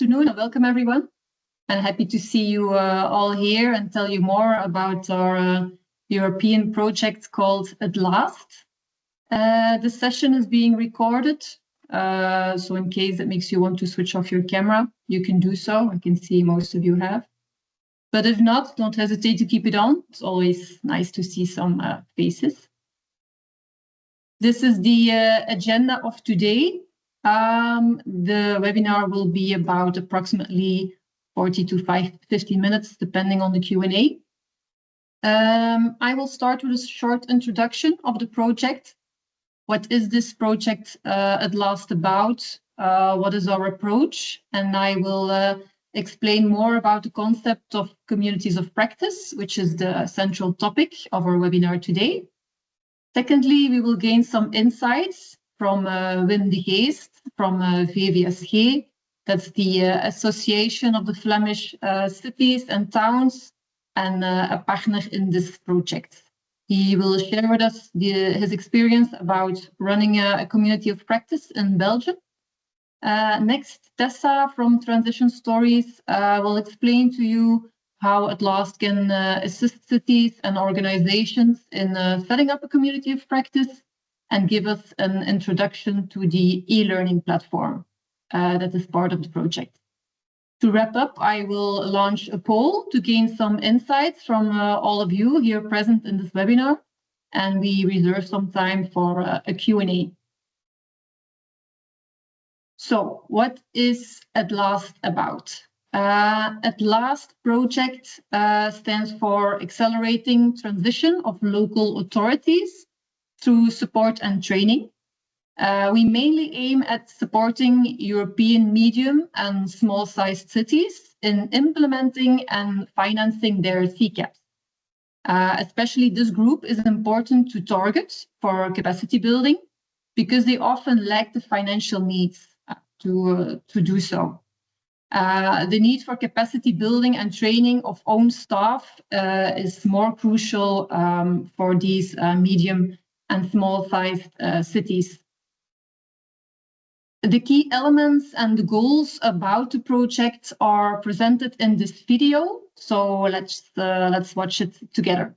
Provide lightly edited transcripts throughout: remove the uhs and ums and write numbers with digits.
afternoon and welcome everyone. I'm happy to see you all here and tell you more about our European project called At Last. The session is being recorded, so in case it makes you want to switch off your camera, you can do so. I can see most of you have. But if not, don't hesitate to keep it on. It's always nice to see some faces. This is the agenda of today. The webinar will be about approximately 40 to 50 minutes, depending on the Q&A. I will start with a short introduction of the project. What is this project at last about? What is our approach? And I will explain more about the concept of communities of practice, which is the central topic of our webinar today. Secondly, we will gain some insights from Wim de Geest from VVSG. That's the Association of the Flemish Cities and Towns, and a partner in this project. He will share with us his experience about running a community of practice in Belgium. Next, Tessa from Transition Stories will explain to you how At Last can assist cities and organizations in setting up a community of practice and give us an introduction to the e-learning platform that is part of the project. To wrap up, I will launch a poll to gain some insights from all of you here present in this webinar, and we reserve some time for a Q&A. So, what is At Last about? At Last project stands for Accelerating Transition of Local Authorities through Support and Training. We mainly aim at supporting European medium and small-sized cities in implementing and financing their CCAPs. Especially this group is important to target for capacity building because they often lack the financial needs to do so. The need for capacity building and training of own staff is more crucial for these medium and small-sized cities. The key elements and the goals about the project are presented in this video, so let's watch it together.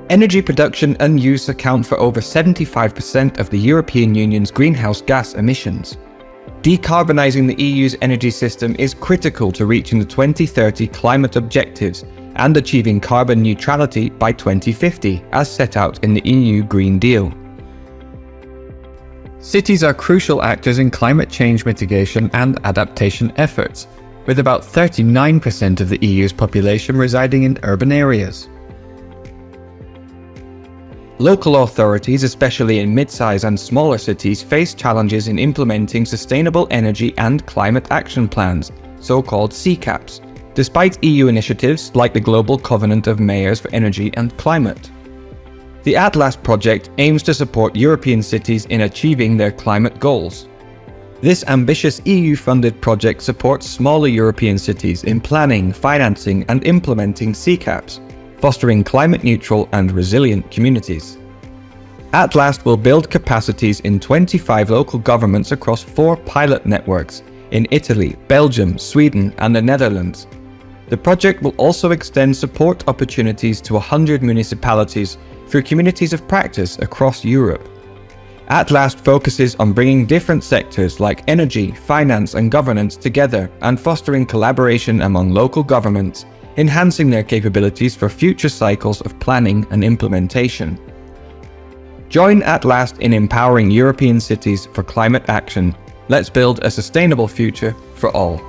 Energy production and use account for over 75% of the European Union's greenhouse gas emissions. Decarbonising the EU's energy system is critical to reaching the 2030 climate objectives and achieving carbon neutrality by 2050, as set out in the EU Green Deal. Cities are crucial actors in climate change mitigation and adaptation efforts, with about 39% of the EU's population residing in urban areas. Local authorities, especially in mid-size and smaller cities, face challenges in implementing sustainable energy and climate action plans, so-called CCAPs, despite EU initiatives like the Global Covenant of Mayors for Energy and Climate. The At Last project aims to support European cities in achieving their climate goals. This ambitious EU-funded project supports smaller European cities in planning, financing and implementing CCAPs, fostering climate-neutral and resilient communities. At Last will build capacities in 25 local governments across 4 pilot networks in Italy, Belgium, Sweden and the Netherlands. The project will also extend support opportunities to 100 municipalities through communities of practice across Europe. At Last focuses on bringing different sectors like energy, finance and governance together and fostering collaboration among local governments, enhancing their capabilities for future cycles of planning and implementation. Join At Last in empowering European cities for climate action. Let's build a sustainable future for all.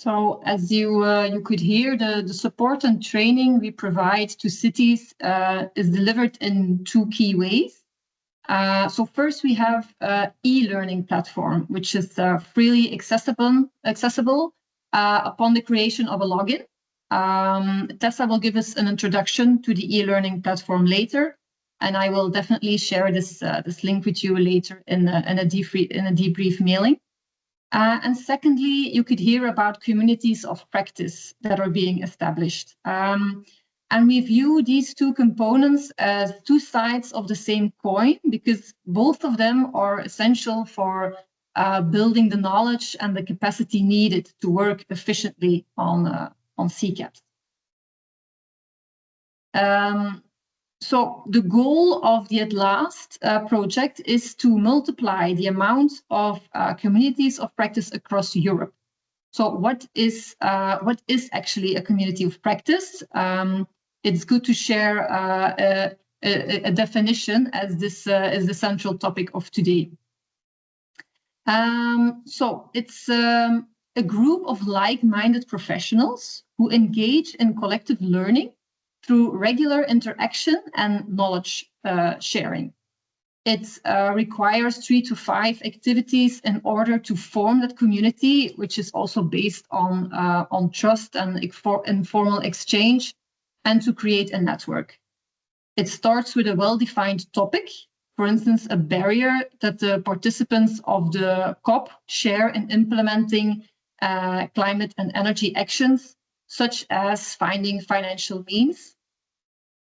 So, as you could hear, the support and training we provide to cities is delivered in 2 key ways. So first we have an e-learning platform, which is freely accessible upon the creation of a login. Tessa will give us an introduction to the e-learning platform later, and I will definitely share this link with you later in a debrief mailing. And secondly, you could hear about communities of practice that are being established. And we view these two components as two sides of the same coin, because both of them are essential for building the knowledge and the capacity needed to work efficiently on CCAPs. So the goal of the At Last project is to multiply the amount of communities of practice across Europe. So what is actually a community of practice? It's good to share a definition, as this is the central topic of today. So it's a group of like-minded professionals who engage in collective learning through regular interaction and knowledge sharing. It requires 3 to 5 activities in order to form that community, which is also based on trust and informal exchange, and to create a network. It starts with a well-defined topic, for instance, a barrier that the participants of the CoP share in implementing climate and energy actions, such as finding financial means.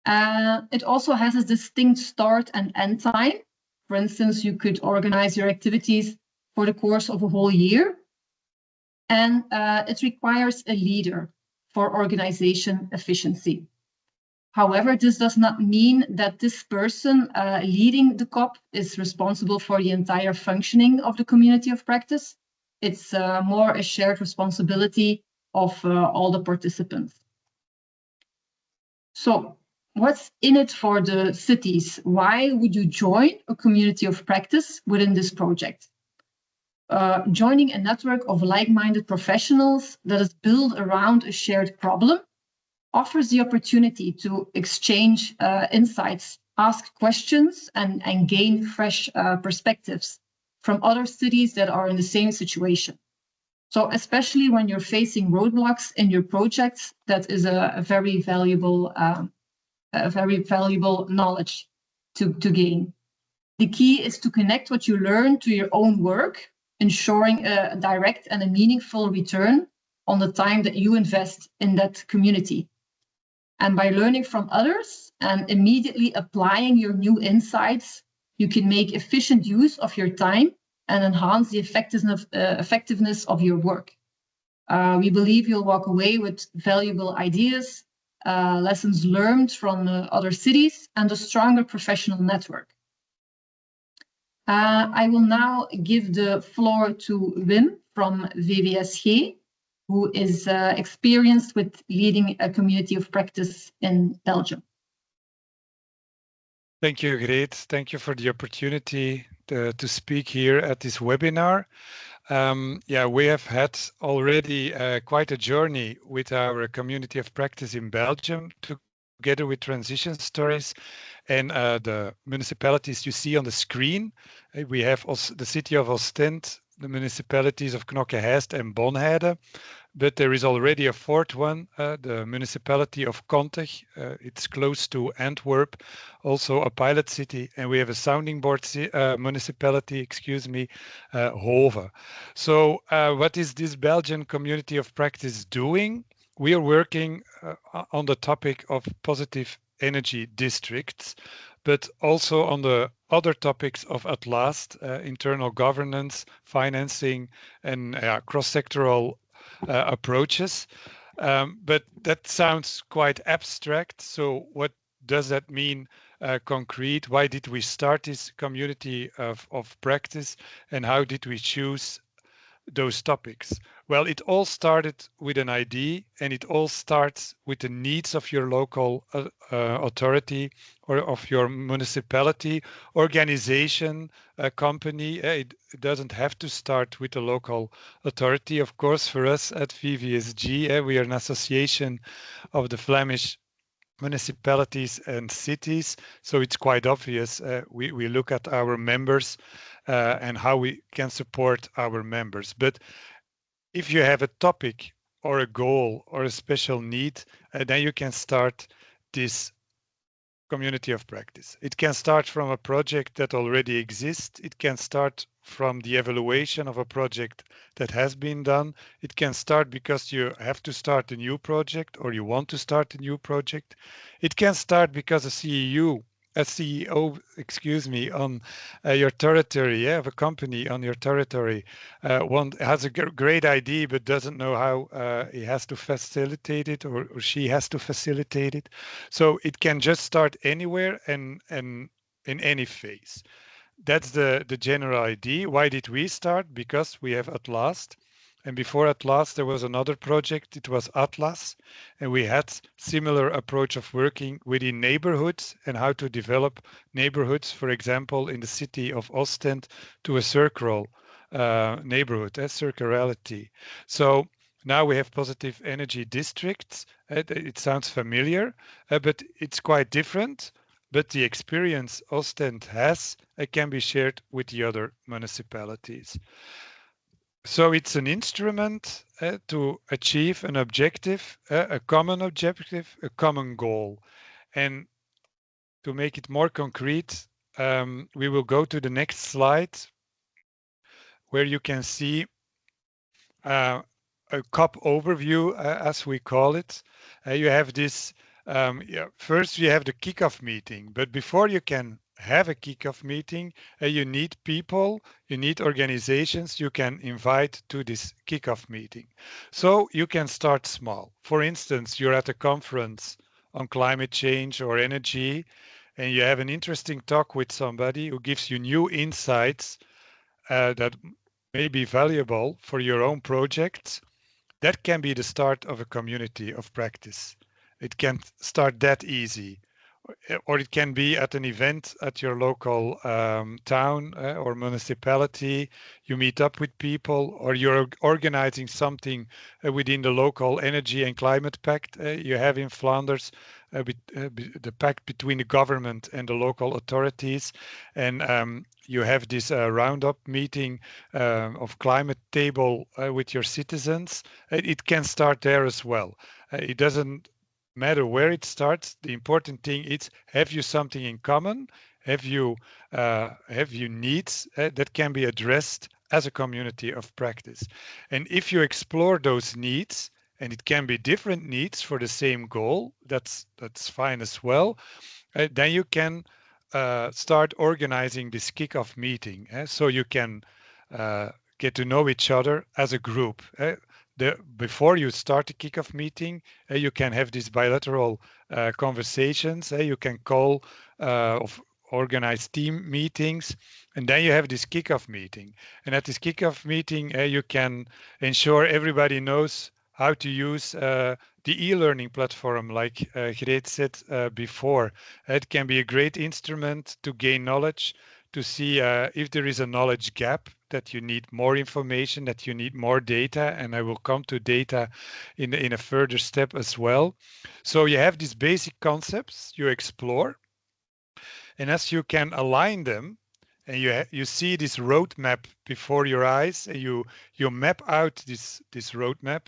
It also has a distinct start and end time. For instance, you could organize your activities for the course of a whole year. And it requires a leader for organization efficiency. However, this does not mean that this person leading the CoP is responsible for the entire functioning of the community of practice. It's more a shared responsibility of all the participants. So, what's in it for the cities? Why would you join a community of practice within this project? Joining a network of like-minded professionals that is built around a shared problem offers the opportunity to exchange insights, ask questions, and gain fresh perspectives from other cities that are in the same situation. So especially when you're facing roadblocks in your projects, that is a very valuable knowledge to gain. The key is to connect what you learn to your own work, ensuring a direct and a meaningful return on the time that you invest in that community. And by learning from others and immediately applying your new insights, you can make efficient use of your time and enhance the effectiveness of your work. We believe you'll walk away with valuable ideas, lessons learned from other cities, and a stronger professional network. I will now give the floor to Wim from VWSG, who is experienced with leading a community of practice in Belgium. Thank you, Greet. Thank you for the opportunity to speak here at this webinar. We have had already quite a journey with our community of practice in Belgium, together with transition stories and the municipalities you see on the screen. We have also the city of Ostend, the municipalities of Knokke-Heist and Bonheide, but there is already a fourth one, the municipality of Kontich. It's close to Antwerp, also a pilot city, and we have a sounding board municipality, Hove. So what is this Belgian community of practice doing? We are working on the topic of positive energy districts, but also on the other topics of At Last, internal governance, financing, and cross-sectoral approaches. But that sounds quite abstract. So what does that mean concrete? Why did we start this community of practice, and how did we choose those topics? Well, it all started with an idea, and it all starts with the needs of your local authority or of your municipality, organization, company. It doesn't have to start with the local authority. Of course, for us at VWSG, we are an association of the Flemish municipalities and cities. So it's quite obvious. We look at our members and how we can support our members. But if you have a topic or a goal or a special need, then you can start this community of practice. It can start from a project that already exists. It can start from the evaluation of a project that has been done. It can start because you have to start a new project or you want to start a new project. It can start because a CEO, excuse me, on your territory, of a company on your territory, one has a great idea but doesn't know how he has to facilitate it or she has to facilitate it. So it can just start anywhere and in any phase. That's the general idea. Why did we start? Because we have At Last. And before At Last, there was another project. It was Atlas. And we had similar approach of working within neighborhoods and how to develop neighborhoods, for example, in the city of Ostend to a circular neighborhood, a circularity. So now we have positive energy districts. It sounds familiar, but it's quite different. But the experience Ostend has can be shared with the other municipalities. So it's an instrument to achieve an objective, a common objective, a common goal. And to make it more concrete, we will go to the next slide where you can see a COP overview, as we call it. You have this, first you have the kickoff meeting, but before you can have a kickoff meeting, you need people, you need organizations you can invite to this kickoff meeting. So you can start small. For instance, you're at a conference on climate change or energy, and you have an interesting talk with somebody who gives you new insights that may be valuable for your own projects. That can be the start of a community of practice. It can start that easy. Or it can be at an event at your local town or municipality. You meet up with people, or you're organizing something within the local energy and climate pact you have in Flanders, the pact between the government and the local authorities. And you have this roundup meeting of climate table with your citizens. It can start there as well. It doesn't matter where it starts. The important thing is, have you something in common? Have you needs that can be addressed as a community of practice? And if you explore those needs, and it can be different needs for the same goal, that's fine as well. Then you can start organizing this kickoff meeting, so you can get to know each other as a group. Before you start a kickoff meeting, you can have these bilateral conversations. You can call of organize team meetings, and then you have this kickoff meeting. And at this kickoff meeting, you can ensure everybody knows how to use the e-learning platform, like Greet said before. It can be a great instrument to gain knowledge, to see if there is a knowledge gap, that you need more information, that you need more data, and I will come to data in a further step as well. So you have these basic concepts you explore, and as you can align them, and you see this roadmap before your eyes, and you map out this roadmap,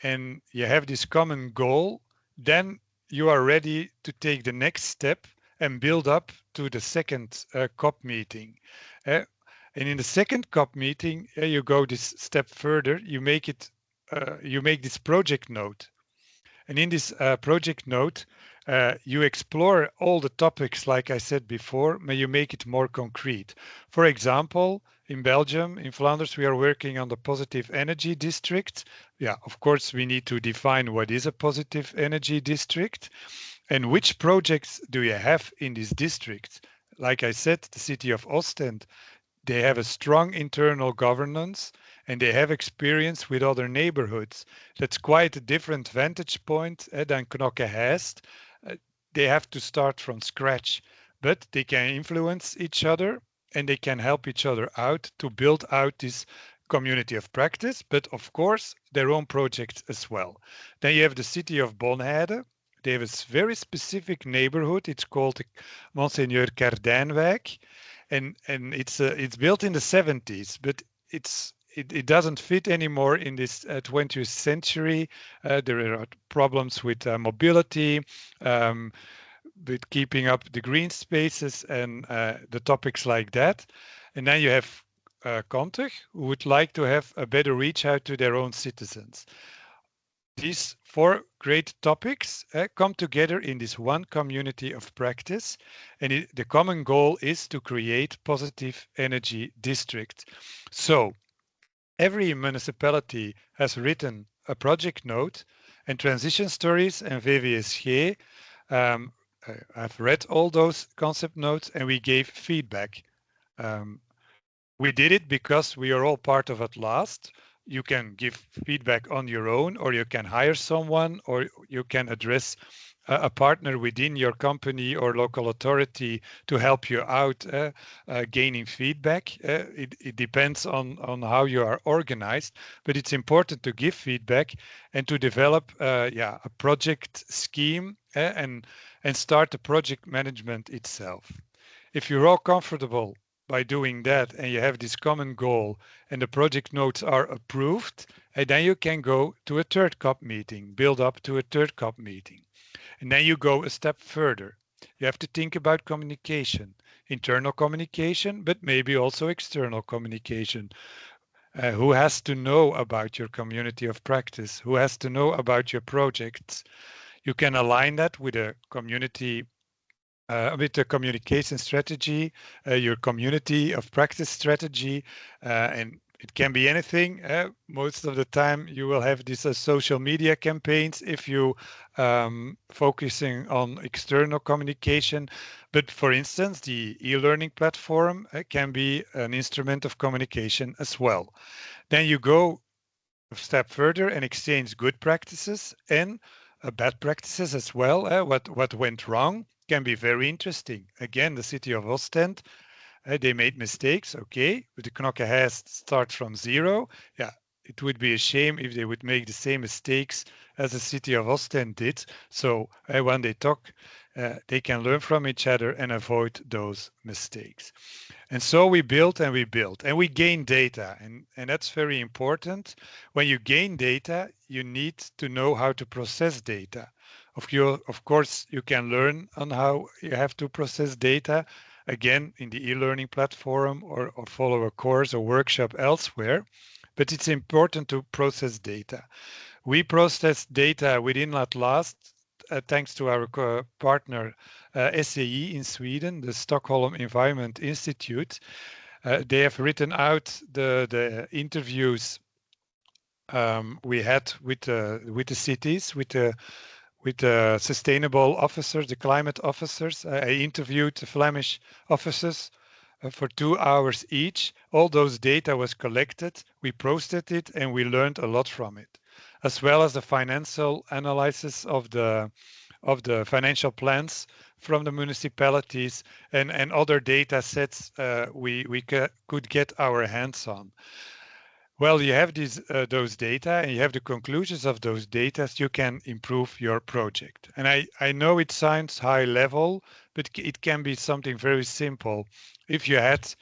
and you have this common goal, then you are ready to take the next step and build up to the second COP meeting. And in the second COP meeting, you go this step further. You make this project note, and in this project note, you explore all the topics, like I said before, but you make it more concrete. For example, in Belgium, in Flanders, we are working on the positive energy district. Yeah, of course, we need to define what is a positive energy district and which projects do you have in this district. Like I said, the city of Ostend, they have a strong internal governance and they have experience with other neighborhoods. That's quite a different vantage point than Knokke has. They have to start from scratch, but they can influence each other and they can help each other out to build out this community of practice, but of course their own projects as well. Then you have the city of Bonheide. They have a very specific neighborhood. It's called Monseigneur Cardijnwijk, and it's built in the 70s, but it doesn't fit anymore in this 20th century. There are problems with mobility, with keeping up the green spaces and the topics like that. And then you have country who would like to have a better reach out to their own citizens. These 4 great topics come together in this one community of practice, and the common goal is to create positive energy districts. So every municipality has written a project note, and Transition Stories and VVSG I've read all those concept notes, and we gave feedback. We did it because we are all part of At Last. You can give feedback on your own, or you can hire someone, or you can address a partner within your company or local authority to help you out gaining feedback. It depends on how you are organized, but it's important to give feedback and to develop a project scheme and start the project management itself. If you're all comfortable by doing that and you have this common goal and the project notes are approved, and then you can go to a third COP meeting, build up to a third COP meeting. And then you go a step further. You have to think about communication, internal communication, but maybe also external communication. Who has to know about your community of practice? Who has to know about your projects? You can align that with a community with the communication strategy, your community of practice strategy, and it can be anything. Most of the time you will have these social media campaigns if you focusing on external communication. But for instance, the e-learning platform can be an instrument of communication as well. Then you go a step further and exchange good practices and bad practices as well. What went wrong can be very interesting. Again, the city of Ostend, they made mistakes, okay, but the Knokke has start from zero. Yeah, it would be a shame if they would make the same mistakes as the city of Ostend did. So when they talk, they can learn from each other and avoid those mistakes. And so we built and we built and we gain data. And that's very important. When you gain data, you need to know how to process data. Of course, you can learn on how you have to process data, again, in the e-learning platform or follow a course or workshop elsewhere. But it's important to process data. We process data within At Last, thanks to our partner SAE in Sweden, the Stockholm Environment Institute. They have written out the interviews we had with the cities, with the sustainable officers, the climate officers. I interviewed the Flemish officers for 2 hours each. All those data was collected, we processed it, and we learned a lot from it, as well as the financial analysis of the financial plans from the municipalities and other data sets we could get our hands on. Well, you have those data and you have the conclusions of those data, so you can improve your project. And I know it sounds high level, but it can be something very simple. If you had,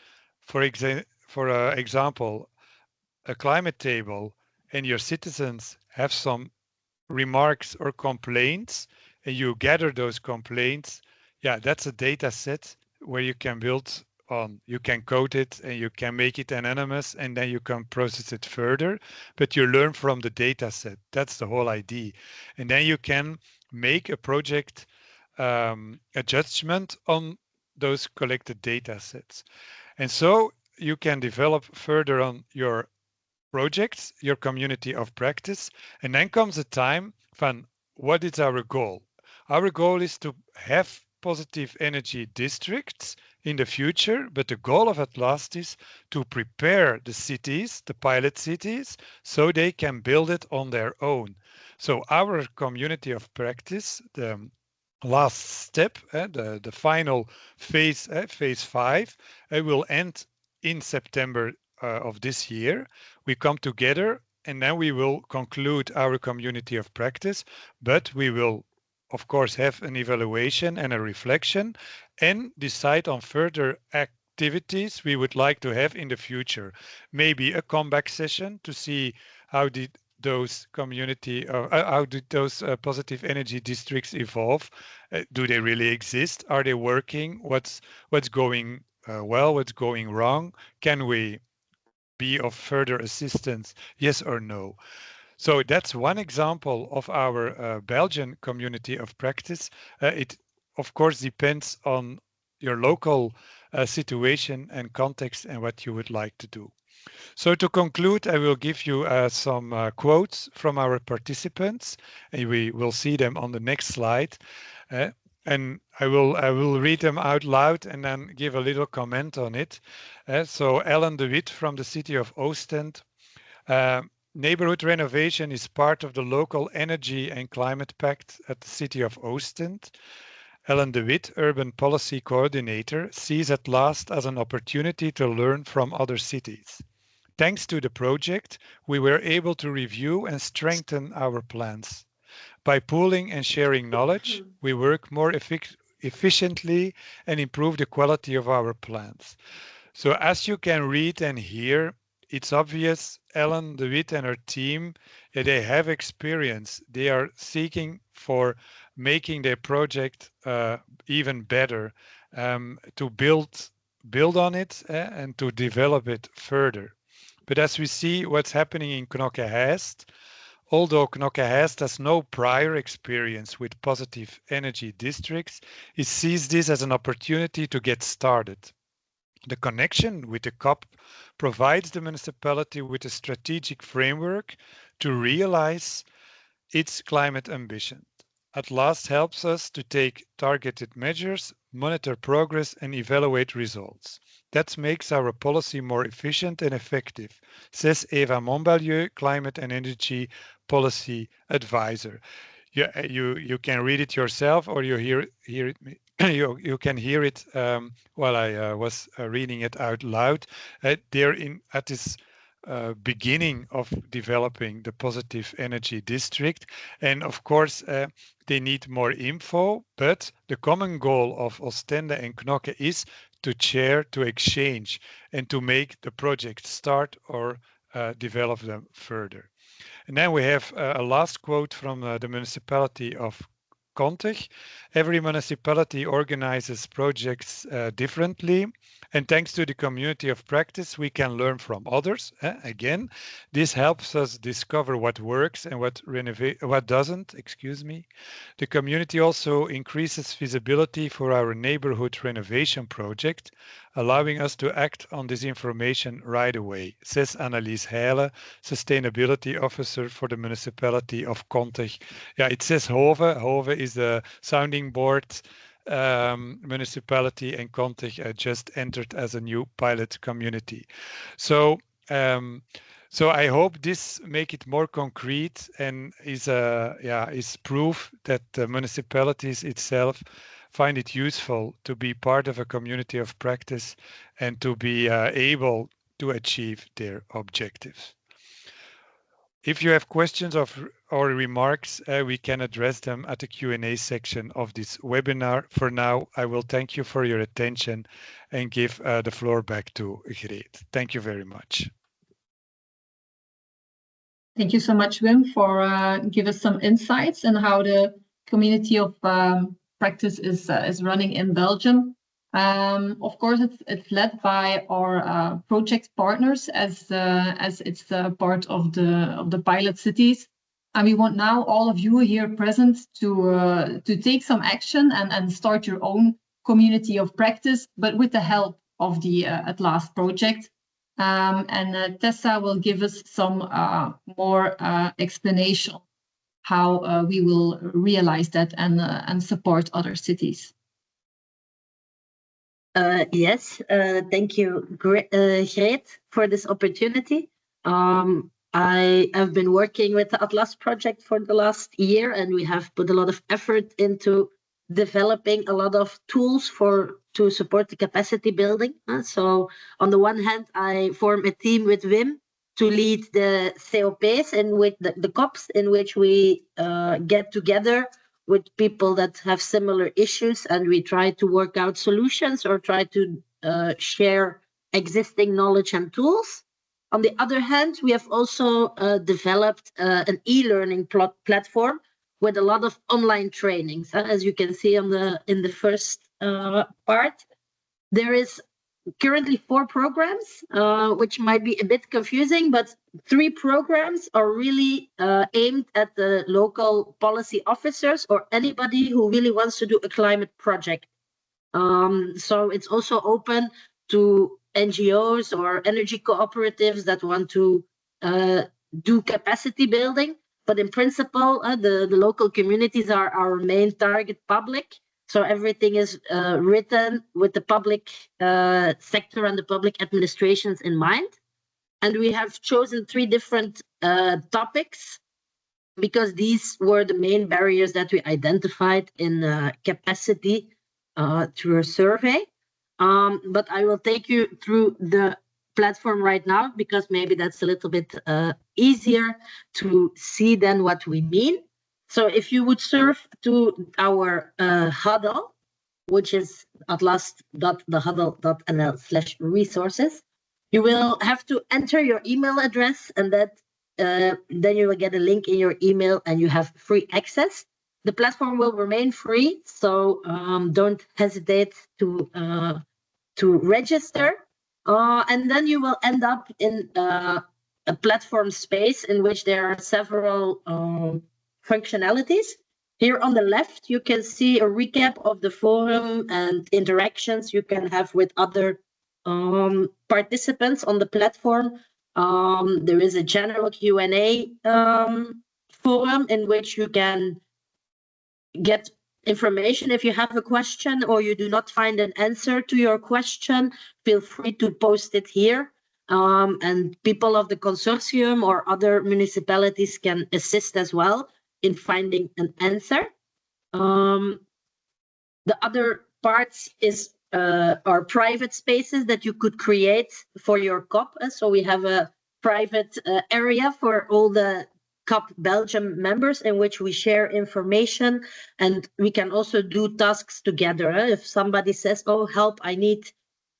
for example, a climate table and your citizens have some remarks or complaints, and you gather those complaints, yeah, that's a data set where you can build on. You can code it and you can make it anonymous, and then you can process it further, but you learn from the data set. That's the whole idea. And then you can make a project, a judgment on those collected data sets. And so you can develop further on your projects, your community of practice. And then comes a time from what is our goal? Our goal is to have positive energy districts in the future, but the goal of At Last is to prepare the cities, the pilot cities, so they can build it on their own. So our community of practice, the last step, the final phase, phase 5, will end in September of this year. We come together and then we will conclude our community of practice, but we will of course have an evaluation and a reflection and decide on further activities we would like to have in the future. Maybe a comeback session to see how did those positive energy districts evolve. Do they really exist? Are they working? What's going well? What's going wrong? Can we be of further assistance, yes or no? So that's one example of our Belgian community of practice. It, of course, depends on your local situation and context and what you would like to do. So to conclude, I will give you some quotes from our participants, and we will see them on the next slide. And I will read them out loud and then give a little comment on it. So Ellen de Wit from the city of Ostend. Neighborhood renovation is part of the local energy and climate pact at the city of Ostend. Ellen de Wit, urban policy coordinator, sees at last as an opportunity to learn from other cities. Thanks to the project, we were able to review and strengthen our plans. By pooling and sharing knowledge, we work more efficiently and improve the quality of our plans. So as you can read and hear, it's obvious Ellen de Wit and her team, they have experience. They are seeking for making their project even better, to build on it and to develop it further. But as we see what's happening in Knokke-Heist, although Knokke-Heist has no prior experience with positive energy districts, it sees this as an opportunity to get started. The connection with the CoP provides the municipality with a strategic framework to realize its climate ambition. At last helps us to take targeted measures, monitor progress and evaluate results. That makes our policy more efficient and effective, says Eva Montbalieu, Climate and Energy Policy Advisor. You can read it yourself or you hear it. You can hear it while I was reading it out loud. They're at this beginning of developing the positive energy district. And of course, they need more info, but the common goal of Ostende and Knokke is to share, to exchange, and to make the project start or develop them further. And then we have a last quote from the municipality of Kontich. Every municipality organizes projects differently, and thanks to the community of practice, we can learn from others. Again, this helps us discover what works and what doesn't. The community also increases visibility for our neighborhood renovation project, allowing us to act on this information right away, says Annelies Heile, Sustainability Officer for the municipality of Kontich. Yeah, it says Hove. Hove is the sounding board municipality, and Kontich just entered as a new pilot community. So I hope this make it more concrete and is proof that the municipalities itself find it useful to be part of a community of practice and to be able to achieve their objectives. If you have questions or remarks, we can address them at the Q&A section of this webinar. For now, I will thank you for your attention and give the floor back to Greet. Thank you very much. Thank you so much, Wim, for giving us some insights on how the community of practice is running in Belgium. Of course, it's led by our project partners as it's part of the pilot cities, and we want now all of you here present to take some action and start your own community of practice, but with the help of the At Last project. And Tessa will give us some more explanation how we will realize that and support other cities. Yes, thank you, Greet, for this opportunity. I have been working with the Atlas project for the last year, and we have put a lot of effort into developing a lot of tools to support the capacity building. So on the one hand, I form a team with Wim to lead the COPs and with the COPs, in which we get together with people that have similar issues, and we try to work out solutions or try to share existing knowledge and tools. On the other hand, we have also developed an e-learning platform with a lot of online trainings. As you can see in the first part, there is currently 4 programs, which might be a bit confusing, but 3 programs are really aimed at the local policy officers or anybody who really wants to do a climate project. So it's also open to NGOs or energy cooperatives that want to do capacity building. But in principle, the local communities are our main target public. So everything is written with the public sector and the public administrations in mind. And we have chosen 3 different topics because these were the main barriers that we identified in capacity through a survey. But I will take you through the platform right now because maybe that's a little bit easier to see than what we mean. So if you would surf to our huddle, which is atlas.thehuddle.nl/resources, you will have to enter your email address, and that then you will get a link in your email and you have free access. The platform will remain free, so don't hesitate to register. And then you will end up in a platform space in which there are several functionalities. Here on the left, you can see a recap of the forum and interactions you can have with other participants on the platform. There is a general Q&A forum in which you can get information. If you have a question or you do not find an answer to your question, feel free to post it here. And people of the consortium or other municipalities can assist as well in finding an answer. The other parts is our private spaces that you could create for your COP. So we have a private area for all the COP Belgium members in which we share information, and we can also do tasks together. If somebody says, oh, help, I need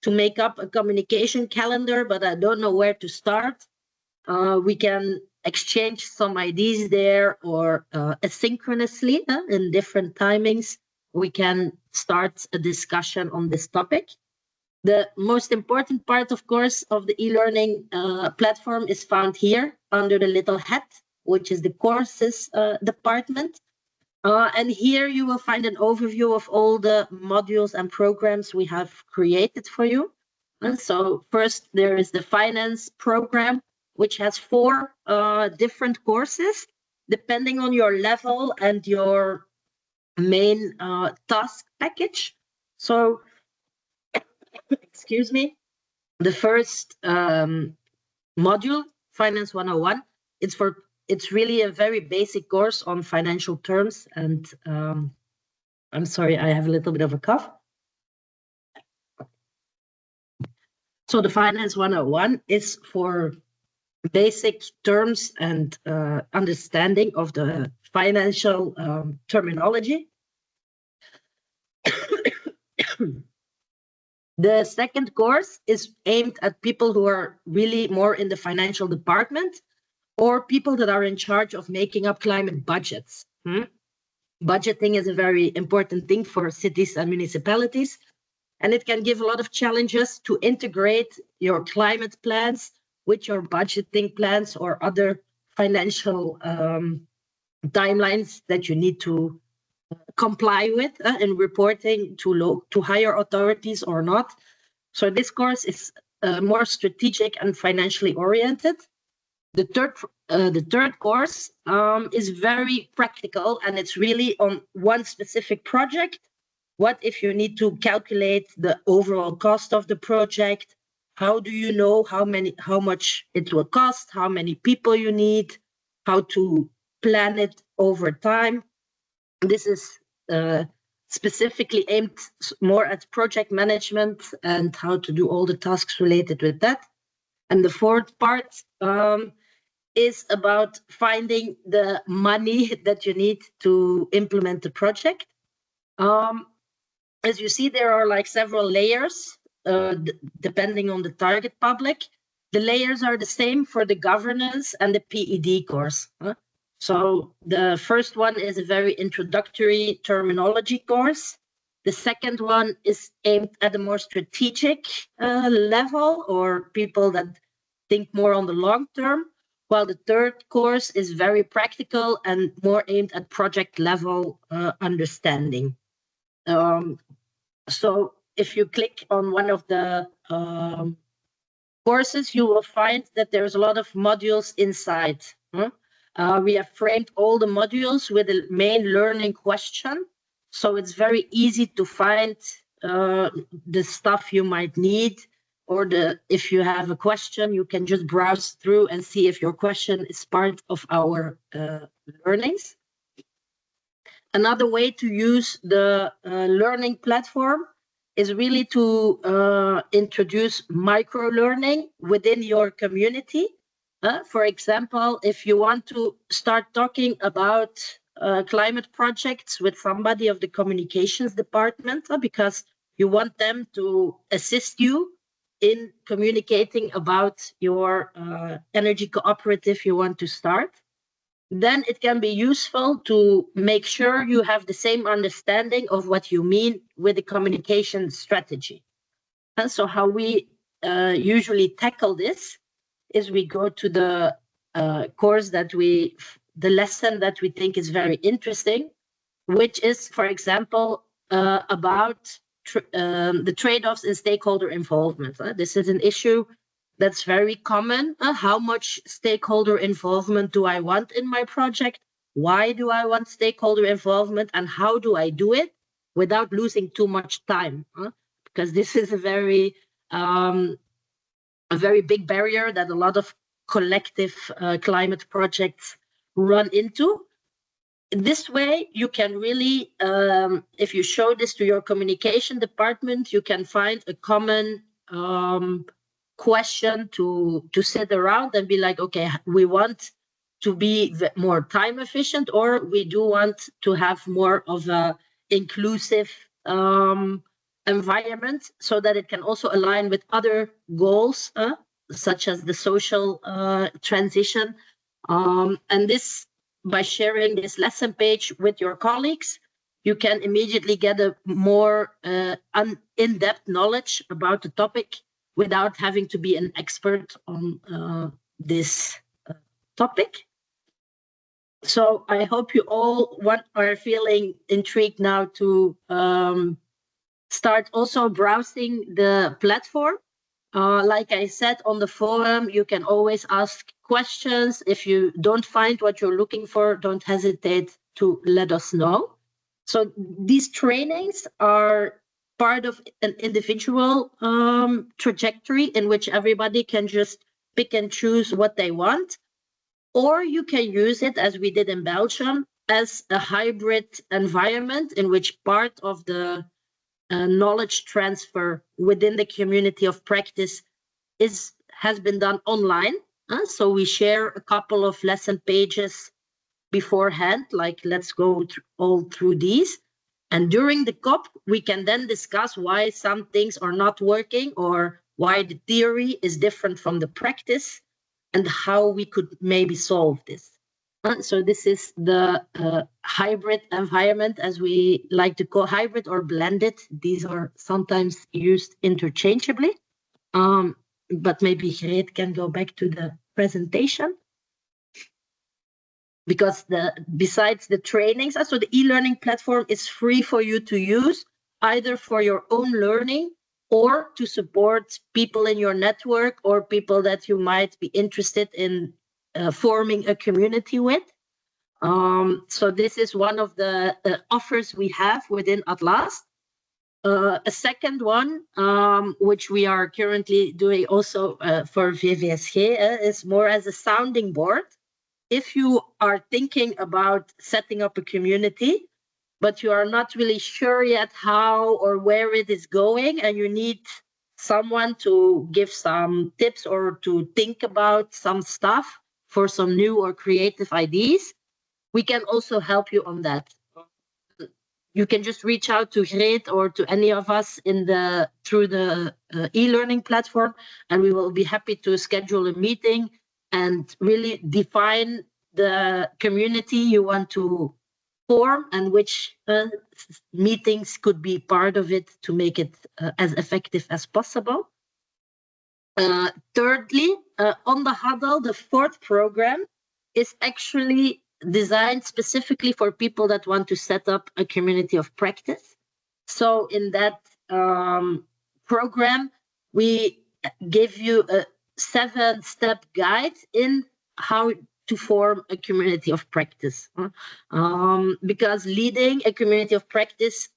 to make up a communication calendar, but I don't know where to start, we can exchange some ideas there, or asynchronously in different timings, we can start a discussion on this topic. The most important part, of course, of the e-learning platform is found here under the little hat, which is the courses department. And here you will find an overview of all the modules and programs we have created for you. And so first there is the finance program, which has 4 different courses, depending on your level and your main task package. So, excuse me, the first module, Finance 101, it's really a very basic course on financial terms. And I'm sorry, I have a little bit of a cough. So the Finance 101 is for basic terms and understanding of the financial terminology. The second course is aimed at people who are really more in the financial department, or people that are in charge of making up climate budgets. Budgeting is a very important thing for cities and municipalities, and it can give a lot of challenges to integrate your climate plans with your budgeting plans or other financial timelines that you need to comply with in reporting to higher authorities or not. So this course is more strategic and financially oriented. The third course is very practical, and it's really on one specific project. What if you need to calculate the overall cost of the project? How do you know how much it will cost, how many people you need, how to plan it over time? This is specifically aimed more at project management and how to do all the tasks related with that. And the fourth part is about finding the money that you need to implement the project. As you see, there are like several layers depending on the target public. The layers are the same for the governance and the PED course. So the first one is a very introductory terminology course. The second one is aimed at a more strategic level, or people that think more on the long term, while the third course is very practical and more aimed at project level understanding. So if you click on one of the courses, you will find that there's a lot of modules inside. We have framed all the modules with a main learning question. So it's very easy to find the stuff you might need, or if you have a question, you can just browse through and see if your question is part of our learnings. Another way to use the learning platform is really to introduce micro-learning within your community. For example, if you want to start talking about climate projects with somebody of the communications department, because you want them to assist you in communicating about your energy cooperative you want to start, then it can be useful to make sure you have the same understanding of what you mean with the communication strategy. And so how we usually tackle this is we go to the course the lesson that we think is very interesting, which is, for example, about the trade-offs in stakeholder involvement. This is an issue that's very common. How much stakeholder involvement do I want in my project? Why do I want stakeholder involvement? And how do I do it without losing too much time? Because this is a very big barrier that a lot of collective climate projects run into. This way, you can really, if you show this to your communication department, you can find a common question to sit around and be like, okay, we want to be more time efficient, or we do want to have more of a inclusive environment, so that it can also align with other goals, such as the social transition. And this, by sharing this lesson page with your colleagues, you can immediately get a more in-depth knowledge about the topic without having to be an expert on this topic. So I hope you all are feeling intrigued now to start also browsing the platform. Like I said, on the forum, you can always ask questions. If you don't find what you're looking for, don't hesitate to let us know. So these trainings are part of an individual trajectory in which everybody can just pick and choose what they want. Or you can use it, as we did in Belgium, as a hybrid environment in which part of the knowledge transfer within the community of practice has been done online. So we share a couple of lesson pages beforehand, like let's go all through these. And during the COP, we can then discuss why some things are not working, or why the theory is different from the practice, and how we could maybe solve this. So this is the hybrid environment, as we like to call hybrid or blended. These are sometimes used interchangeably. But maybe Greet can go back to the presentation. Because besides the trainings, so the e-learning platform is free for you to use, either for your own learning or to support people in your network or people that you might be interested in forming a community with. So this is one of the offers we have within Atlas. A second one, which we are currently doing also for VVSG, is more as a sounding board. If you are thinking about setting up a community, but you are not really sure yet how or where it is going, and you need someone to give some tips or to think about some stuff for some new or creative ideas, we can also help you on that. You can just reach out to Greet or to any of us through the e-learning platform, and we will be happy to schedule a meeting and really define the community you want to form and which meetings could be part of it to make it as effective as possible. Thirdly, on the huddle, the fourth program is actually designed specifically for people that want to set up a community of practice. So in that program, we give you a 7-step guide in how to form a community of practice. Because leading a community of practice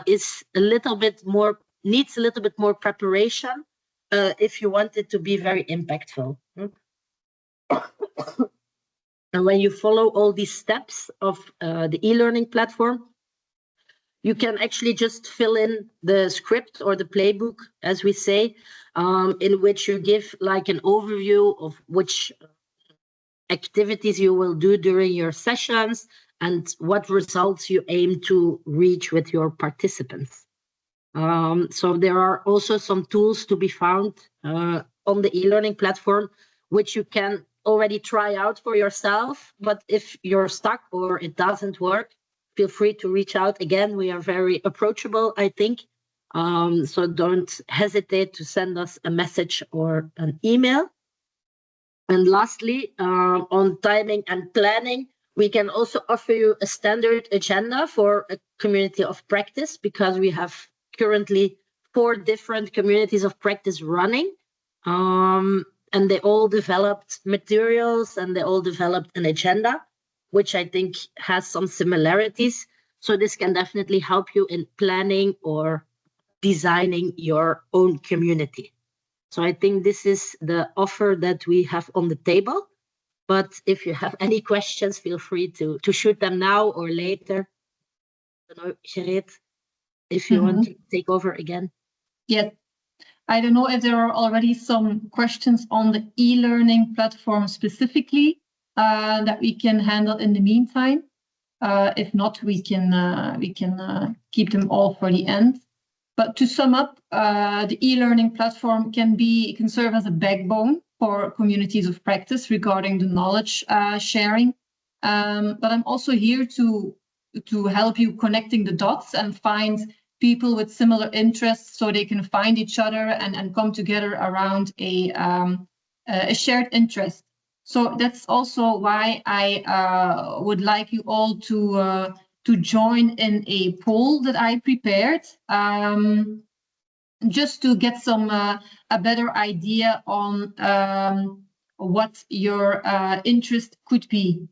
is needs a little bit more preparation if you want it to be very impactful. And when you follow all these steps of the e-learning platform, you can actually just fill in the script or the playbook, as we say, in which you give like an overview of which activities you will do during your sessions and what results you aim to reach with your participants. So there are also some tools to be found on the e-learning platform, which you can already try out for yourself. But if you're stuck or it doesn't work, feel free to reach out. Again, we are very approachable, I think. So don't hesitate to send us a message or an email. And lastly, on timing and planning, we can also offer you a standard agenda for a community of practice, because we have currently 4 different communities of practice running. And they all developed materials and they all developed an agenda, which I think has some similarities. So this can definitely help you in planning or designing your own community. So I think this is the offer that we have on the table. But if you have any questions, feel free to shoot them now or later. I don't know, Gereed, if you want to take over again. Yeah. I don't know if there are already some questions on the e-learning platform specifically that we can handle in the meantime. If not, we can keep them all for the end. But to sum up, the e-learning platform can serve as a backbone for communities of practice regarding the knowledge sharing. But I'm also here to help you connecting the dots and find people with similar interests so they can find each other and come together around a shared interest. So that's also why I would like you all to join in a poll that I prepared, just to get a better idea on what your interest could be.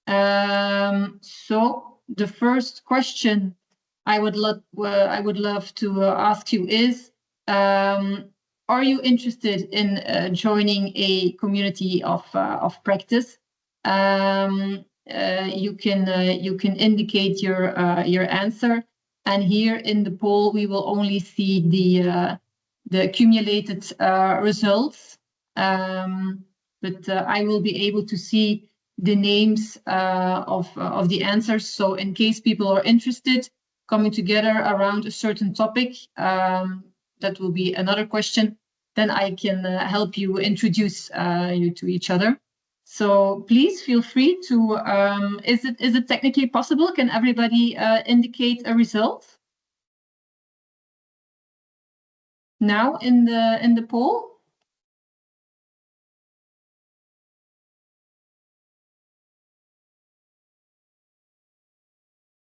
So the first question I would love to ask you is, are you interested in joining a community of practice? You can indicate your answer, and here in the poll we will only see the accumulated results, but I will be able to see the names of the answers. So in case people are interested, coming together around a certain topic, that will be another question, then I can help you introduce you to each other. So please feel free to, is it technically possible? Can everybody indicate a result now in the poll?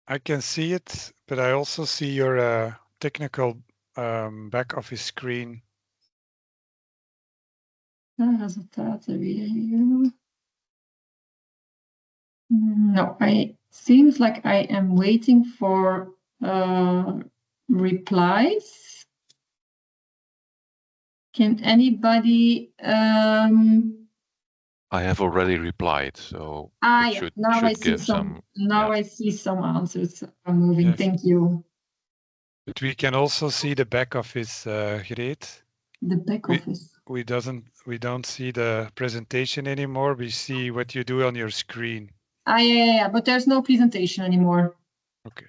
I can see it, but I also see your technical back office screen. Resultaten weer hier. No, seems like I am waiting for replies. Can anybody? I have already replied, so it should I see give some. I see some answers are moving. Yes. Thank you. But we can also see the back office, Gereed. The back office. We don't see the presentation anymore. We see what you do on your screen. Yeah, but there's no presentation anymore. Okay.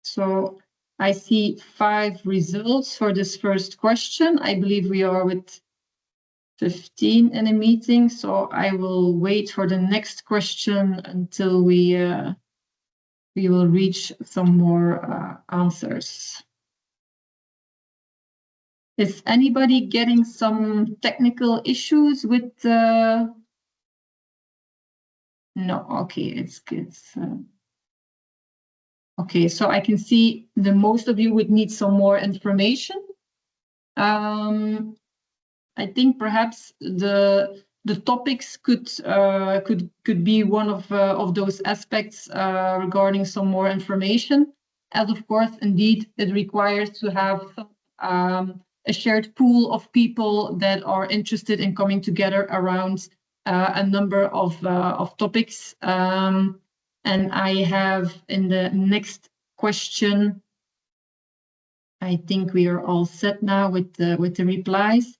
So I see 5 results for this first question. I believe we are with 15 in a meeting, so I will wait for the next question until we we will reach some more answers. Is anybody getting some technical issues with no, okay, it's good. Okay, so I can see the most of you would need some more information. I think perhaps the topics could be one of those aspects regarding some more information. As of course, indeed, it requires to have a shared pool of people that are interested in coming together around a number of topics. And I have in the next question, I think we are all set now with the replies.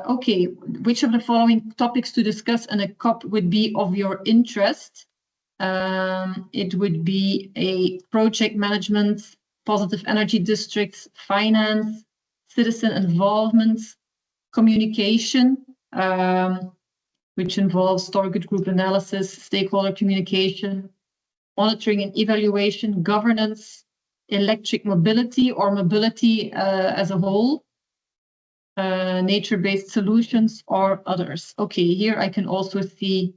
Okay, which of the following topics to discuss in a COP would be of your interest? It would be a project management, positive energy districts, finance, citizen involvement, communication, which involves target group analysis, stakeholder communication, monitoring and evaluation, governance, electric mobility or mobility as a whole, nature-based solutions or others. Okay, here I can also see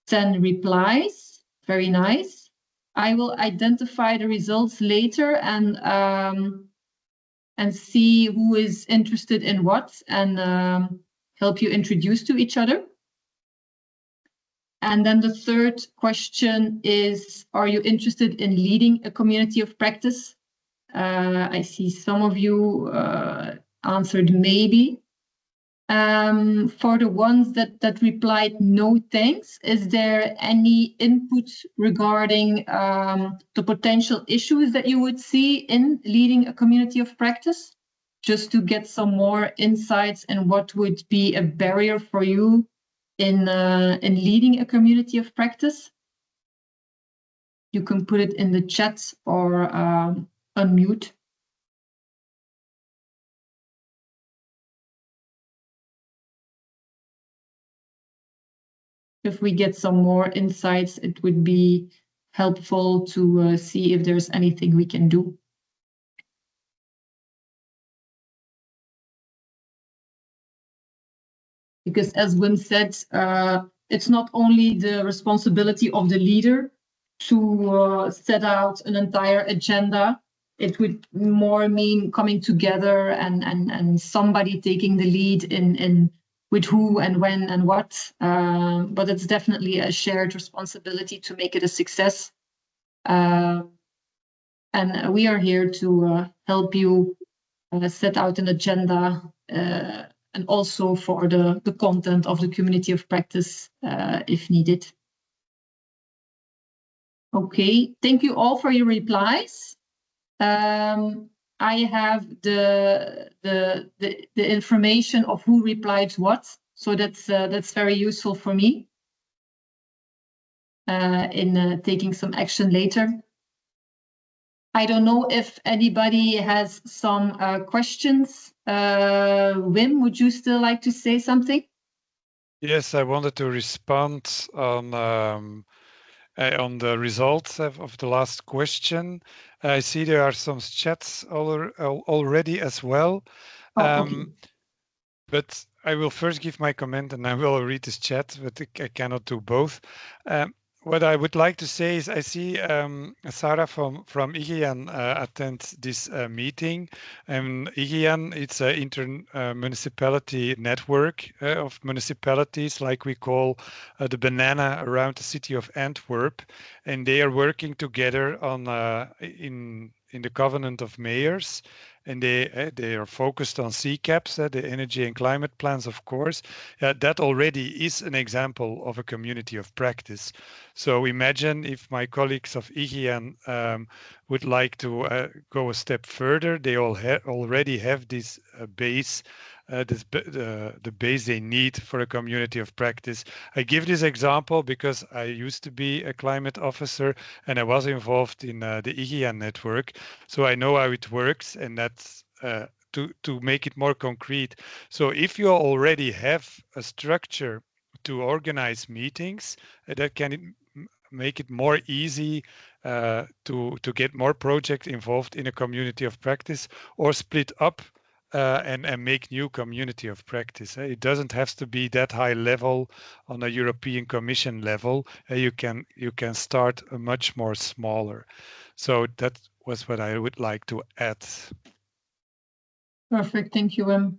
10 replies. Very nice. I will identify the results later and see who is interested in what and help you introduce to each other. And then the third question is, are you interested in leading a community of practice? I see some of you answered maybe. For the ones that replied no thanks, is there any input regarding the potential issues that you would see in leading a community of practice? Just to get some more insights in what would be a barrier for you in leading a community of practice. You can put it in the chat or unmute. If we get some more insights, it would be helpful to see if there's anything we can do. Because as Wim said, it's not only the responsibility of the leader to set out an entire agenda. It would more mean coming together and somebody taking the lead in with who and when and what. But it's definitely a shared responsibility to make it a success. And we are here to help you set out an agenda and also for the content of the community of practice if needed. Okay, thank you all for your replies. I have the information of who replied what, so that's very useful for me in taking some action later. I don't know if anybody has some questions. Wim, would you still like to say something? Yes, I wanted to respond on the results of the last question. I see there are some chats already as well. Okay. But I will first give my comment and I will read this chat, but I cannot do both. What I would like to say is I see Sarah from IGIAN attend this meeting. IGIAN, it's an inter-municipality network of municipalities, like we call the banana around the city of Antwerp. And they are working together on in the Covenant of Mayors. And they are focused on CCAPs, the energy and climate plans, of course. That already is an example of a community of practice. So imagine if my colleagues of IGIAN would like to go a step further, they already have this base, the base they need for a community of practice. I give this example because I used to be a climate officer and I was involved in the IGIAN network. So I know how it works, and that's to make it more concrete. So if you already have a structure to organize meetings, that can make it more easy to get more projects involved in a community of practice, or split up and make new community of practice. It doesn't have to be that high level on a European Commission level. You can start a much more smaller. So that was what I would like to add. Perfect, thank you, Wim.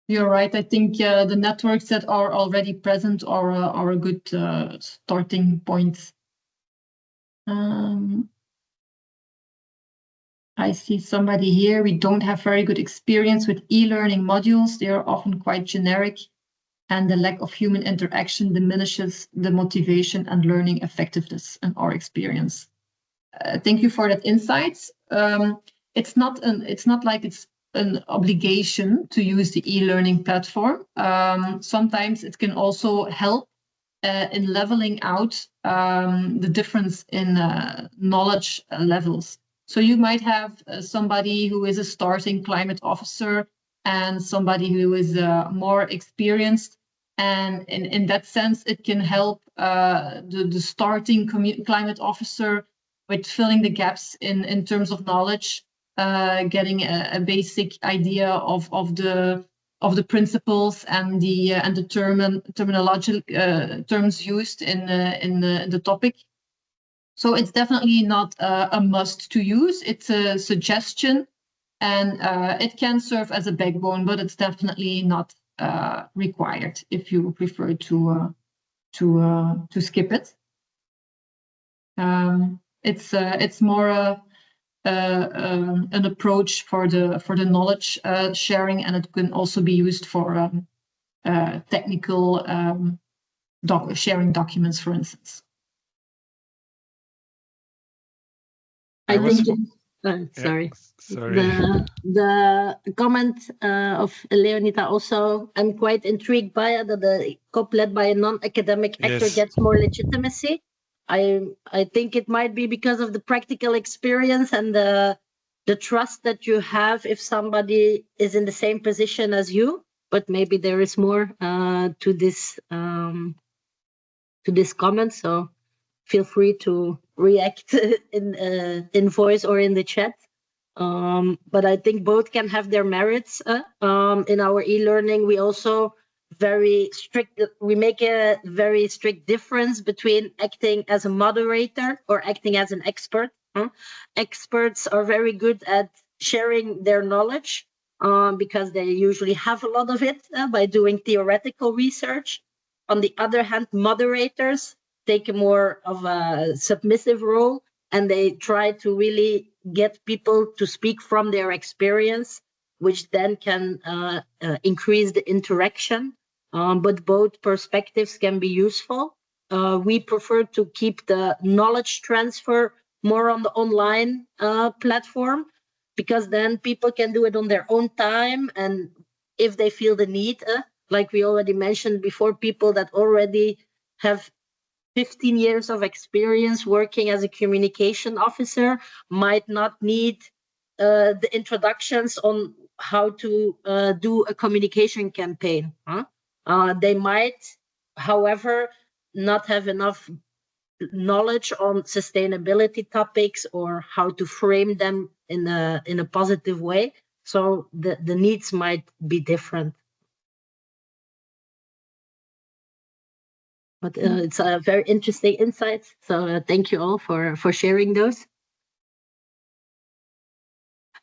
You're right. I think the networks that are already present are a good starting point. I see somebody here. We don't have very good experience with e-learning modules. They are often quite generic, and the lack of human interaction diminishes the motivation and learning effectiveness in our experience. Thank you for that insight. It's not like it's an obligation to use the e-learning platform. Sometimes it can also help in leveling out the difference in knowledge levels. So you might have somebody who is a starting climate officer and somebody who is more experienced. And in that sense, it can help the starting climate officer with filling the gaps in terms of knowledge, getting a basic idea of the principles and the terminological terms used in the topic. So it's definitely not a must to use. It's a suggestion, and it can serve as a backbone, but it's definitely not required if you prefer to skip it. It's more an approach for the knowledge sharing, and it can also be used for technical sharing documents, for instance. Sorry. The comment of Leonita also, I'm quite intrigued by that the CoP led by a non-academic actor gets more legitimacy. I think it might be because of the practical experience and the trust that you have if somebody is in the same position as you, but maybe there is more to this comment. So feel free to react in voice or in the chat. But I think both can have their merits. In our e-learning, we also we make a very strict difference between acting as a moderator or acting as an expert. Experts are very good at sharing their knowledge because they usually have a lot of it by doing theoretical research. On the other hand, moderators take a more of a submissive role, and they try to really get people to speak from their experience, which then can increase the interaction. But both perspectives can be useful. We prefer to keep the knowledge transfer more on the online platform, because then people can do it on their own time, and if they feel the need, like we already mentioned before, people that already have 15 years of experience working as a communication officer might not need the introductions on how to do a communication campaign. They might, however, not have enough knowledge on sustainability topics or how to frame them in a positive way. So the needs might be different. But it's a very interesting insight. So thank you all for sharing those.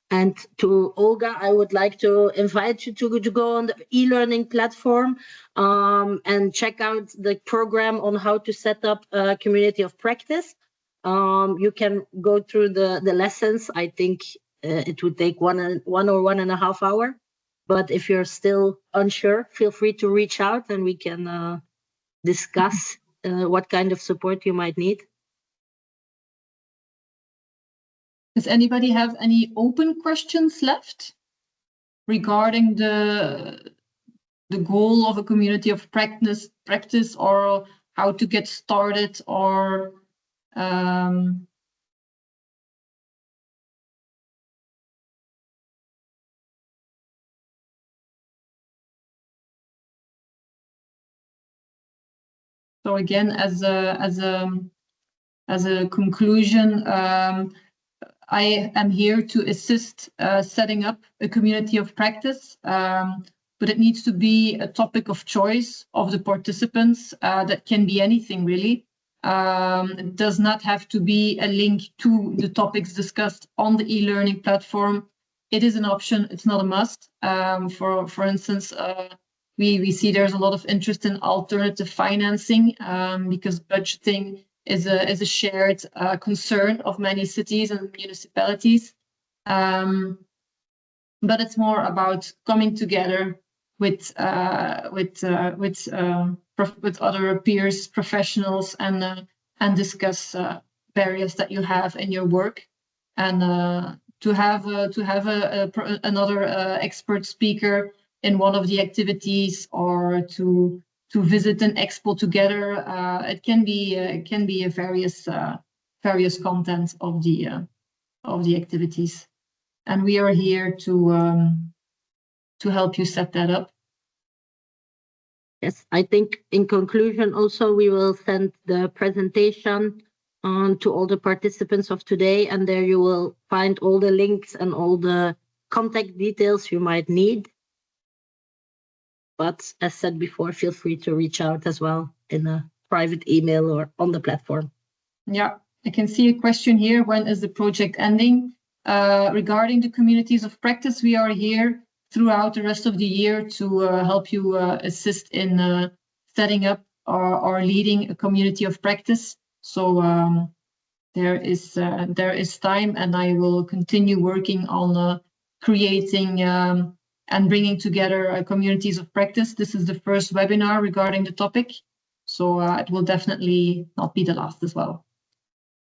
And to Olga, I would like to invite you to go on the e-learning platform and check out the program on how to set up a community of practice. You can go through the lessons. I think it would take one or 1.5 hours. But if you're still unsure, feel free to reach out and we can discuss what kind of support you might need. Does anybody have any open questions left regarding the goal of a community of practice, or how to get started, or So again, as a conclusion, I am here to assist setting up a community of practice, but it needs to be a topic of choice of the participants. That can be anything really. It does not have to be a link to the topics discussed on the e-learning platform. It is an option, it's not a must. For instance, we see there's a lot of interest in alternative financing because budgeting is a shared concern of many cities and municipalities. But it's more about coming together with other peers, professionals, and discuss barriers that you have in your work, and to have another expert speaker in one of the activities, or to visit an expo together. It can be a various content of the activities, and we are here to help you set that up. Yes, I think in conclusion also we will send the presentation to all the participants of today, and there you will find all the links and all the contact details you might need. But as said before, feel free to reach out as well in a private email or on the platform. Yeah, I can see a question here. When is the project ending? Regarding the communities of practice, we are here throughout the rest of the year to help you assist in setting up or leading a community of practice. So there is time, and I will continue working on creating and bringing together communities of practice. This is the first webinar regarding the topic, so it will definitely not be the last as well.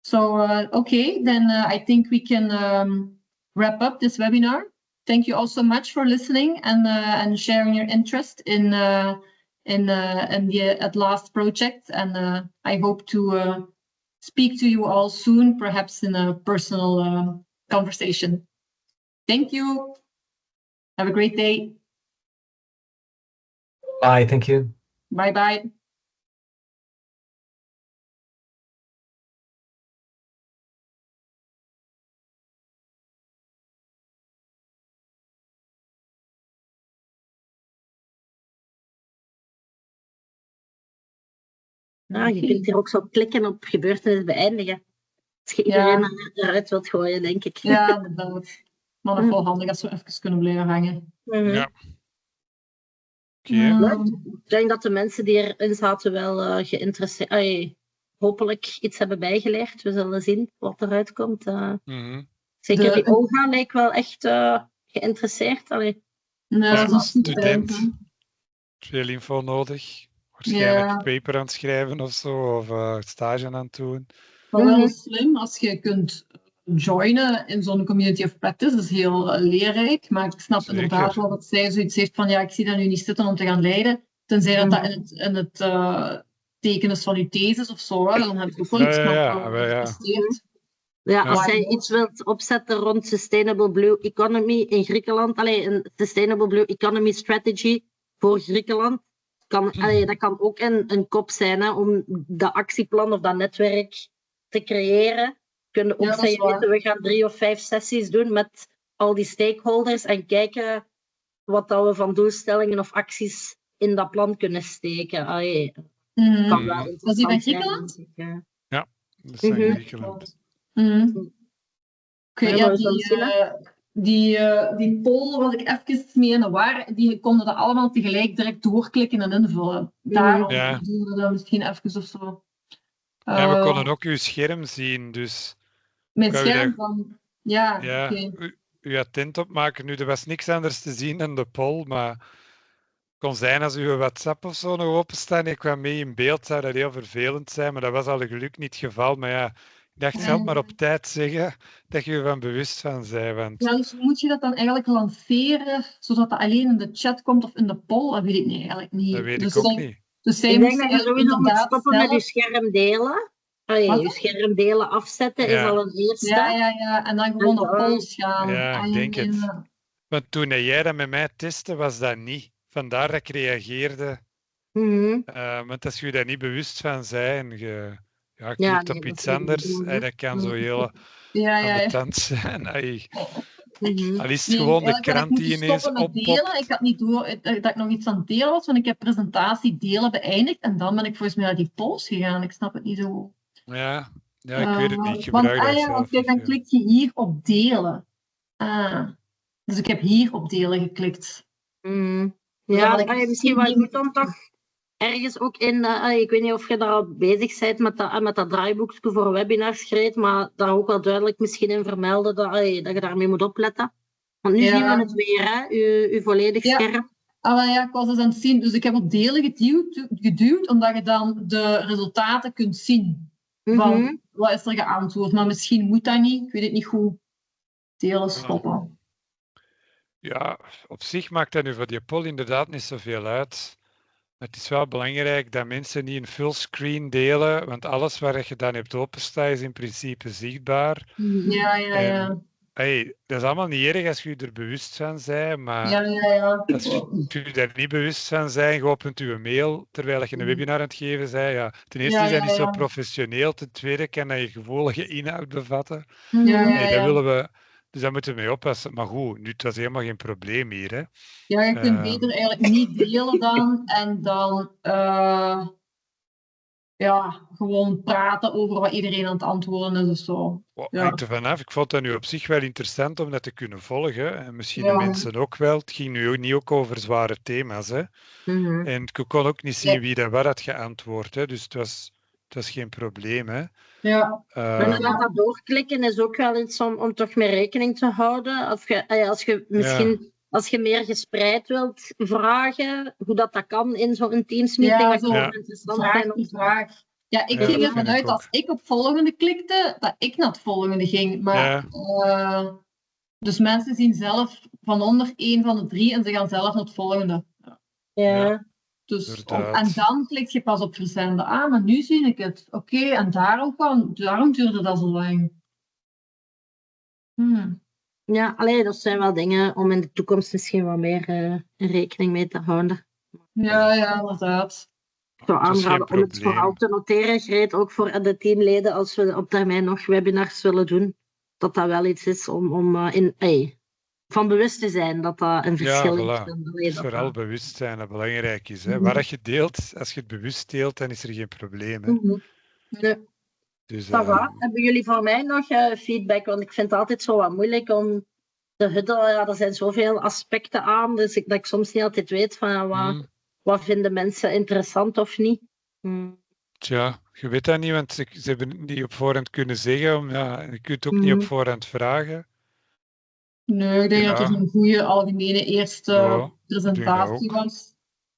So okay, then I think we can wrap up this webinar. Thank you all so much for listening and sharing your interest in the At Last project. And I hope to speak to you all soon, perhaps in a personal conversation. Thank you. Have a great day. Bye. Thank you. Bye-bye. Je kunt hier ook zo klikken op gebeurtenis beëindigen. Als je iedereen eruit wilt gooien, denk ik. Ja, inderdaad. Maar nog wel handig als we even kunnen blijven hangen. Ja. Ik denk dat de mensen die erin zaten wel geïnteresseerd, hopelijk iets hebben bijgeleerd. We zullen zien wat eruit komt. Zeker die Olga lijkt wel echt geïnteresseerd. Dat is student. Veel info nodig. Waarschijnlijk paper aan het schrijven of zo, of stage aan het doen. Maar wel slim als je kunt joinen in zo'n community of practice. Dat is heel leerrijk, maar ik snap inderdaad wel dat zij zoiets heeft van ik zie dat nu niet zitten om te gaan leiden. Tenzij dat in het teken is van uw thesis of zo, dan heb ik ook wel iets geïnvesteerd. Ja, als jij iets wilt opzetten rond Sustainable Blue Economy in Griekenland, een Sustainable Blue Economy Strategy voor Griekenland, dat kan ook een CoP zijn om dat actieplan of dat netwerk te creëren. Kunnen ook zeggen, we gaan 3 of 5 sessies doen met al die stakeholders en kijken wat dat we van doelstellingen of acties in dat plan kunnen steken. Kan wel interessant was die bij Griekenland? Ja, dat is in Griekenland. Die poll was ik even mee in de war. Die konden dat allemaal tegelijk direct doorklikken en invullen. Daarom doen we dat misschien even of zo. We konden ook uw scherm zien, dus... Met scherm van... Uw attent opmaken. Nu, er was niks anders te zien dan de poll, maar het kon zijn als uw WhatsApp of zo nog openstaan. Ik kwam mee in beeld, zou dat heel vervelend zijn, maar dat was al gelukkig niet het geval. Maar ik dacht, zal het maar op tijd zeggen dat je er van bewust van bent. Want... Ja, dus moet je dat dan eigenlijk lanceren, zodat dat alleen in de chat komt of in de poll? Dat weet ik eigenlijk niet. Dat weet ik ook niet. Dus ik denk dat je sowieso moet stoppen met je scherm delen. Je scherm delen afzetten is al een eerste. Ja. En dan gewoon op polls gaan. Ja, ik denk het. Want toen jij dat met mij testte, was dat niet. Vandaar dat ik reageerde Want als je daar niet bewust van bent en je klikt Ja, op nee, dat iets is niet anders, bedoeld, dat kan zo heel Ja. ambetant zijn. Al is het Nee, gewoon de eigenlijk had ik krant moeten die ineens stoppen met delen. oppopt. Ik had niet door dat ik nog iets aan het delen was, want ik heb presentatie delen beëindigd en dan ben ik volgens mij naar die post gegaan. Ik snap het niet zo. Ja, ik weet het niet. Ik Want, gebruik dat want zelf kijk, niet dan veel. klik je hier op delen. Dus ik heb hier op delen geklikt. Ja, had ik misschien wel goed om toch ergens ook in, ik weet niet of je daar al bezig bent met dat draaiboekje voor webinars, Greet, maar daar ook wel duidelijk misschien in vermelden dat je daarmee moet opletten. Want nu zien we het weer, hè, uw volledig scherm. Ik was dus aan het zien. Dus ik heb op delen geduwd omdat je dan de resultaten kunt zien. Van wat is er geantwoord. Maar misschien moet dat niet. Ik weet het niet goed. Delen stoppen. Ja, op zich maakt dat nu voor die poll inderdaad niet zoveel uit. Maar het is wel belangrijk dat mensen niet een fullscreen delen, want alles wat je dan hebt openstaan is in principe zichtbaar. Ja. Dat is allemaal niet erg als je er bewust van bent, maar als je er niet bewust van bent, je opent je mail terwijl je een webinar aan het geven bent. Ten eerste is dat niet zo professioneel, ten tweede kan dat je gevoelige inhoud bevatten. Dat willen we, dus daar moeten we mee oppassen. Maar goed, nu, het was helemaal geen probleem hier. Hè. Ja, je kunt beter eigenlijk niet delen dan en dan gewoon praten over wat iedereen aan het antwoorden is of zo. Hangt er vanaf. Ik vond dat nu op zich wel interessant om dat te kunnen volgen. En misschien de mensen ook wel. Het ging nu niet ook over zware thema's. Hè. En ik kon ook niet zien wie dat wat had geantwoord. Hè. Dus het was geen probleem. Hè. En dat doorklikken is ook wel iets om toch mee rekening te houden. Als je meer gespreid wilt vragen, hoe dat kan in zo'n Teams-meeting. Vraag. Ja, ik ging ervan uit als ik op volgende klikte, dat ik naar het volgende ging. Maar, dus mensen zien zelf van onder 1 van de 3 en ze gaan zelf naar het volgende. Dus, en dan klik je pas op verzenden. Maar nu zie ik het. Oké, en daarom duurde dat zo lang. Ja, dat zijn wel dingen om in de toekomst misschien wat meer rekening mee te houden. Ja, inderdaad. Ik zou aanraden om het vooral te noteren, Greet, ook voor de teamleden, als we op termijn nog webinars willen doen, dat wel iets is om van bewust te zijn dat dat een verschil is. Vooral bewustzijn dat belangrijk is. Hè. Wat je deelt, als je het bewust deelt, dan is er geen probleem. Hè. Dus, Hebben jullie voor mij nog feedback? Want ik vind het altijd zo wat moeilijk om te huddelen. Er zijn zoveel aspecten aan, dus dat ik soms niet altijd weet van wat vinden mensen interessant of niet. Tja, je weet dat niet, want ze hebben het niet op voorhand kunnen zeggen. Je kunt het ook niet op voorhand vragen. Nee, ik denk dat het een goede algemene eerste presentatie was.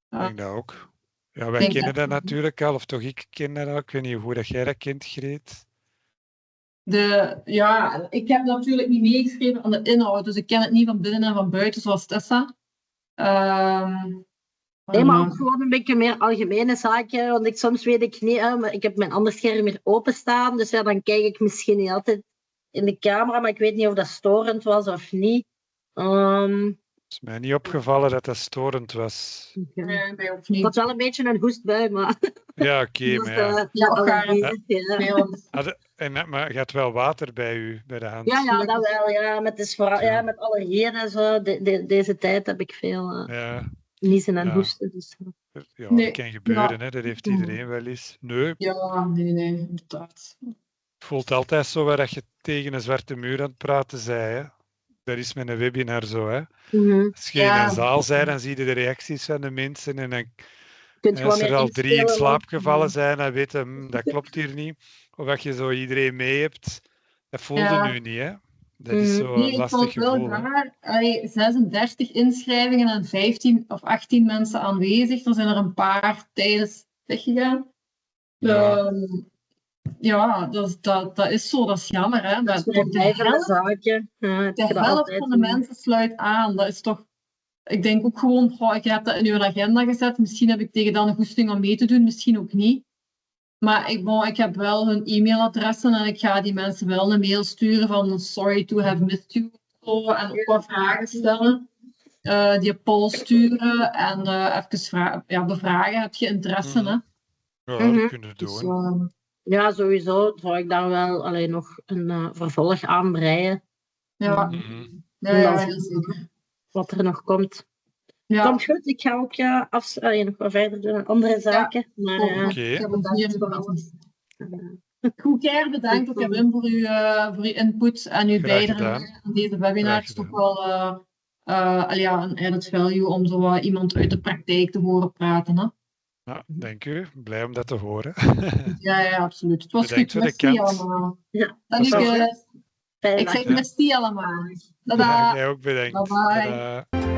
Ik denk dat ook. Ja, wij kennen dat natuurlijk al, of toch ik ken dat al. Ik weet niet hoe dat jij dat kent, Greet. Ik heb natuurlijk niet meegeschreven aan de inhoud, dus ik ken het niet van binnen en van buiten, zoals Tessa. Nee, maar ook gewoon een beetje meer algemene zaken, want soms weet ik niet, maar ik heb mijn ander scherm weer openstaan, dus dan kijk ik misschien niet altijd in de camera, maar ik weet niet of dat storend was of niet. Het is mij niet opgevallen dat dat storend was. Nee, mij ook niet. Het was wel een beetje een hoestbui, maar... Ja, oké, maar maar je had wel water bij u, bij de hand? Ja, dat wel, ja. Maar het is vooral, met allergieën en zo, deze tijd heb ik veel niezen en hoesten. Dus. Dat kan gebeuren, hè. Dat heeft iedereen wel eens. Nee. Ja, nee, inderdaad. Het voelt altijd zo dat je tegen een zwarte muur aan het praten bent, hè. Dat is met een webinar zo, hè. Als je in een zaal bent, dan zie je de reacties van de mensen en dan als er al 3 in slaap gevallen zijn, dan weet je, dat klopt hier niet. Of als je zo iedereen mee hebt, dat voelde nu niet, hè. Dat is zo een lastig gevoel. Raar. 36 inschrijvingen en 15 of 18 mensen aanwezig. Er zijn er een paar tijdens weggegaan. Dat is zo, dat is jammer. Hè? Dat is de helft van de mensen sluit aan. Dat is toch... Ik denk ook gewoon, ik heb dat in uw agenda gezet. Misschien heb ik tegen dan een goesting om mee te doen, misschien ook niet. Maar ik heb wel hun e-mailadressen en ik ga die mensen wel een mail sturen van sorry to have missed you. En ook wat vragen stellen. die poll sturen en even bevragen. Heb je interesse, hè? Ja, dat kunnen we Dus, doen. Ja, sowieso zou ik daar wel alleen nog een vervolg aan breien. ja, Dan heel zeker. wat er nog komt. Ja. Komt goed, ik ga ook nog wat verder doen aan andere zaken. Maar, Oké. Ik heb het hier gelaten. Goed, keer bedankt ook, Wim, voor uw input en uw Graag bijdrage gedaan. aan deze webinar. Het is toch wel een added value om zo iemand uit de praktijk te horen praten. Hè? Ja, dank u. Blij om dat te horen. Ja, absoluut. Het was Bedankt goed. voor de Merci kans. allemaal. Ja, Salut, was goed. guys. fijne Ik dag. zeg merci allemaal. Ja, Tada. jij ook bedankt. Bye bye. Tada.